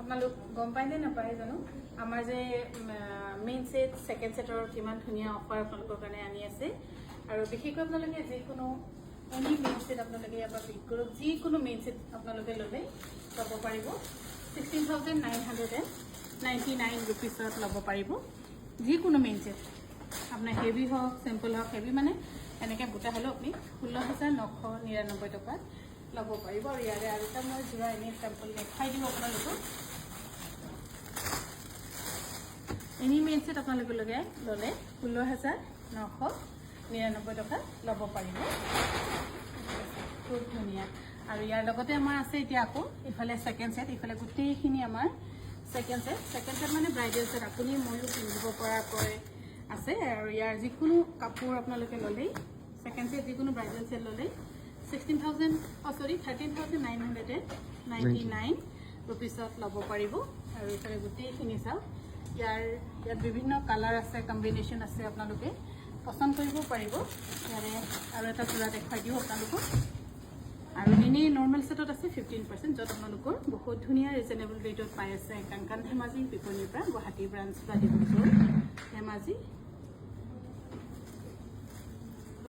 আপোনালোক গম পায় নে নাপায় জানো আমাৰ যে মেইন সেট সেকেন্ড সেটৰ কিমান ধুনীয়া অফাৰ আপোনালোকৰ কাৰণে আনি আছে আৰু বিশেষকৈ আপোনালোকে যিকোনো এনি মেইন সেট আপোনালোকে ইয়াৰ পৰা পিক কৰক যিকোনো মেইন সেট আপোনালোকে ল'লে ল'ব পাৰিব 16,999 रुपीसত ল'ব পাৰিব যিকোনো মেইন সেট আপোনাৰ হেভি হওক সিম্পল হওক হেভি মানে এনেকৈ বুটা হ'লেও আপুনি 16,999 টকাত ল'ব পাৰিব আৰু ইয়াৰে আৰু এটা মই যোৰা এনে চেম্পল দেখাই দিওঁ আপোনালোকক এনি মেইন সেট আপোনালোকে ল'লে 16,999 টকা ল'ব পাৰিব খুব ধুনীয়া আৰু ইয়াৰ লগতে আমাৰ আছে এতিয়া আকৌ ইফালে সেকেন্ড সেট ইফালে গোটেইখিনি আমাৰ সেকেন্ড সেট মানে ব্ৰাইডাল সেট আপুনি ময়ো পিন্ধিব পৰাকৈ আছে আৰু ইয়াৰ যিকোনো কাপোৰ আপোনালোকে ল'লেই সেকেন্ড সেট যিকোনো ব্ৰাইডাল সেট ল'লেই 13,999 रुपीसত ল'ব পাৰিব আৰু ইফালে গোটেইখিনি চাওক ইয়াত বিভিন্ন কালাৰ আছে কম্বিনেশ্যন আছে আপোনালোকে পছন্দ কৰিব পাৰিব ইয়াৰে আৰু এটা যোৰা দেখাই দিওঁ আপোনালোকক আৰু এনেই নৰ্মেল সেটত আছে 15% য'ত আপোনালোকৰ বহুত ধুনীয়া ৰিজনেবল ৰেটত পাই আছে কাংকান ধেমাজি বিপণীৰ পৰা গুৱাহাটী ব্ৰাঞ্চ বা ডিব্ৰুগড় ধেমাজি